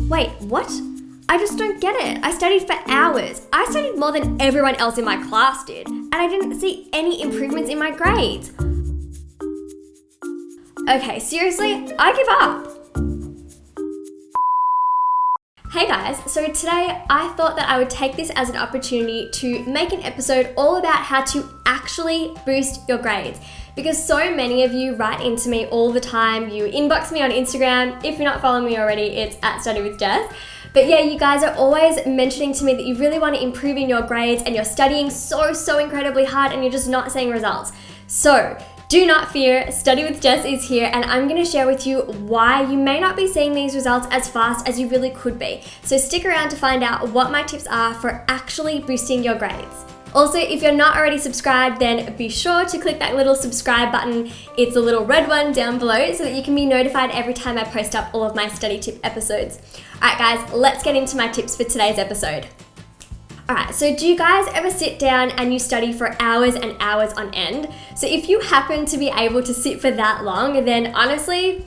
Wait, what? I just don't get it. I studied for hours. I studied more than everyone else in my class did, and I didn't see any improvements in my grades. Okay, seriously, I give up. Hey guys, so today I thought that I would take this as an opportunity to make an episode all about how to actually boost your grades. Because so many of you write into me all the time, you inbox me on Instagram. If you're not following me already, it's @StudyWithJess. But yeah, you guys are always mentioning to me that you really want to improve in your grades and you're studying so incredibly hard and you're just not seeing results. So do not fear, Study with Jess is here, and I'm going to share with you why you may not be seeing these results as fast as you really could be. So stick around to find out what my tips are for actually boosting your grades. Also, if you're not already subscribed, then be sure to click that little subscribe button. It's a little red one down below so that you can be notified every time I post up all of my study tip episodes. Alright guys, let's get into my tips for today's episode. Alright, so do you guys ever sit down and you study for hours and hours on end? So if you happen to be able to sit for that long, then honestly,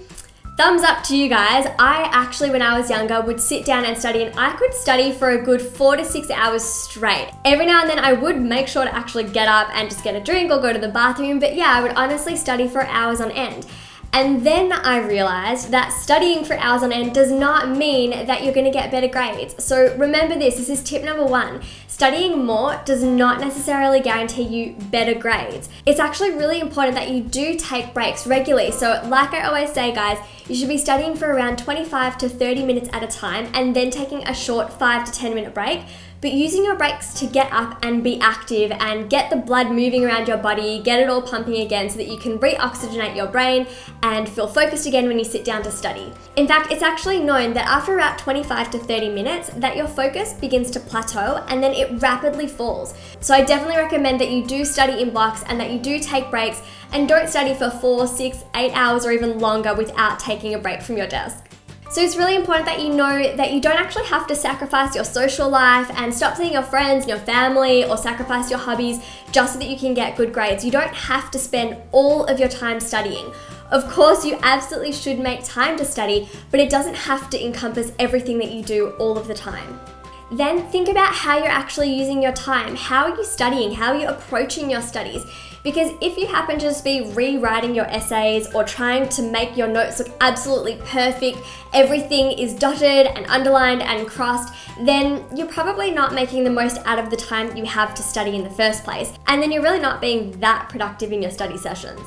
thumbs up to you guys. I actually, when I was younger, would sit down and study, and I could study for a good 4 to 6 hours straight. Every now and then I would make sure to actually get up and just get a drink or go to the bathroom, but yeah, I would honestly study for hours on end. And then I realized that studying for hours on end does not mean that you're going to get better grades. So remember this is tip number 1. Studying more does not necessarily guarantee you better grades. It's actually really important that you do take breaks regularly. So like I always say guys, you should be studying for around 25 to 30 minutes at a time and then taking a short 5 to 10 minute break. But using your breaks to get up and be active and get the blood moving around your body, get it all pumping again so that you can re-oxygenate your brain and feel focused again when you sit down to study. In fact, it's actually known that after about 25 to 30 minutes that your focus begins to plateau and then it rapidly falls. So I definitely recommend that you do study in blocks and that you do take breaks and don't study for 4, 6, 8 hours or even longer without taking a break from your desk. So it's really important that you know that you don't actually have to sacrifice your social life and stop seeing your friends and your family or sacrifice your hobbies just so that you can get good grades. You don't have to spend all of your time studying. Of course, you absolutely should make time to study, but it doesn't have to encompass everything that you do all of the time. Then think about how you're actually using your time. How are you studying? How are you approaching your studies? Because if you happen to just be rewriting your essays or trying to make your notes look absolutely perfect, everything is dotted and underlined and crossed, then you're probably not making the most out of the time you have to study in the first place. And then you're really not being that productive in your study sessions.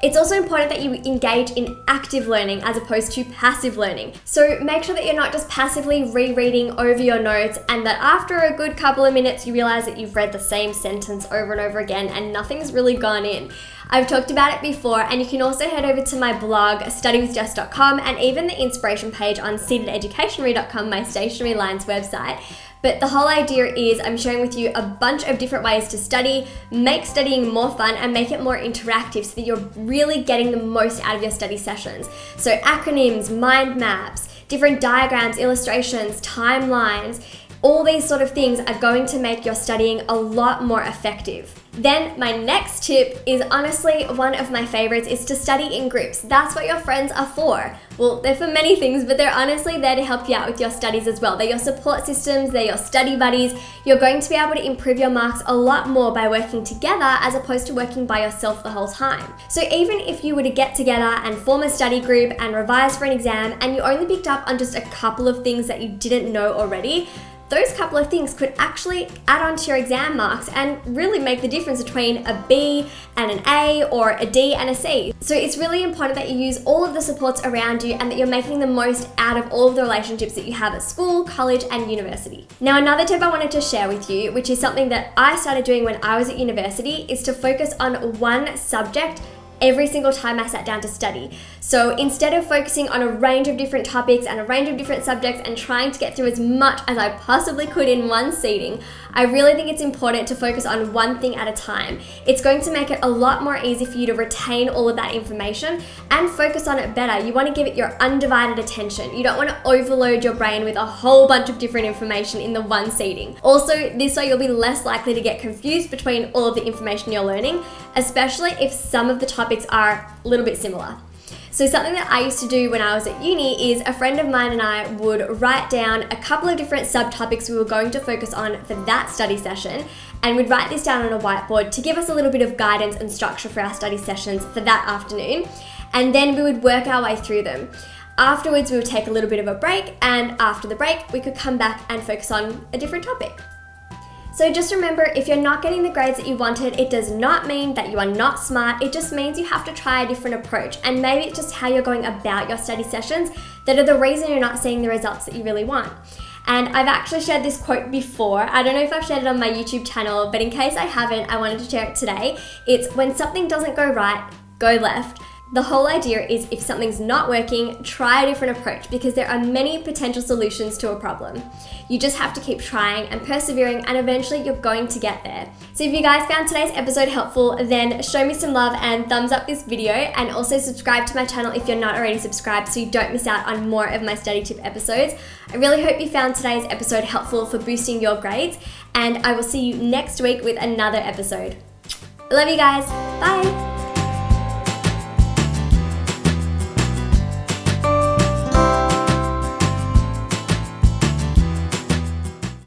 It's also important that you engage in active learning as opposed to passive learning. So make sure that you're not just passively rereading over your notes and that after a good couple of minutes you realize that you've read the same sentence over and over again and nothing's really gone in. I've talked about it before, and you can also head over to my blog, studywithjess.com, and even the inspiration page on seatededucationary.com, my stationery line's website. But the whole idea is I'm sharing with you a bunch of different ways to study, make studying more fun, and make it more interactive so that you're really getting the most out of your study sessions. So acronyms, mind maps, different diagrams, illustrations, timelines, all these sort of things are going to make your studying a lot more effective. Then my next tip is honestly one of my favorites, is to study in groups. That's what your friends are for. Well, they're for many things, but they're honestly there to help you out with your studies as well. They're your support systems, they're your study buddies. You're going to be able to improve your marks a lot more by working together as opposed to working by yourself the whole time. So even if you were to get together and form a study group and revise for an exam and you only picked up on just a couple of things that you didn't know already, those couple of things could actually add on to your exam marks and really make the difference between a B and an A or a D and a C. So it's really important that you use all of the supports around you and that you're making the most out of all of the relationships that you have at school, college, and university. Now, another tip I wanted to share with you, which is something that I started doing when I was at university, is to focus on one subject every single time I sat down to study. So instead of focusing on a range of different topics and a range of different subjects and trying to get through as much as I possibly could in one seating, I really think it's important to focus on one thing at a time. It's going to make it a lot more easy for you to retain all of that information and focus on it better. You want to give it your undivided attention. You don't want to overload your brain with a whole bunch of different information in the one seating. Also, this way you'll be less likely to get confused between all of the information you're learning, especially if some of the topics are a little bit similar. So something that I used to do when I was at uni is a friend of mine and I would write down a couple of different subtopics we were going to focus on for that study session, and we'd write this down on a whiteboard to give us a little bit of guidance and structure for our study sessions for that afternoon, and then we would work our way through them. Afterwards, we would take a little bit of a break, and after the break, we could come back and focus on a different topic. So just remember, if you're not getting the grades that you wanted, it does not mean that you are not smart. It just means you have to try a different approach, and maybe it's just how you're going about your study sessions that are the reason you're not seeing the results that you really want. And I've actually shared this quote before. I don't know if I've shared it on my YouTube channel, but in case I haven't, I wanted to share it today. It's when something doesn't go right, go left. The whole idea is if something's not working, try a different approach, because there are many potential solutions to a problem. You just have to keep trying and persevering, and eventually you're going to get there. So if you guys found today's episode helpful, then show me some love and thumbs up this video, and also subscribe to my channel if you're not already subscribed so you don't miss out on more of my study tip episodes. I really hope you found today's episode helpful for boosting your grades, and I will see you next week with another episode. I love you guys. Bye.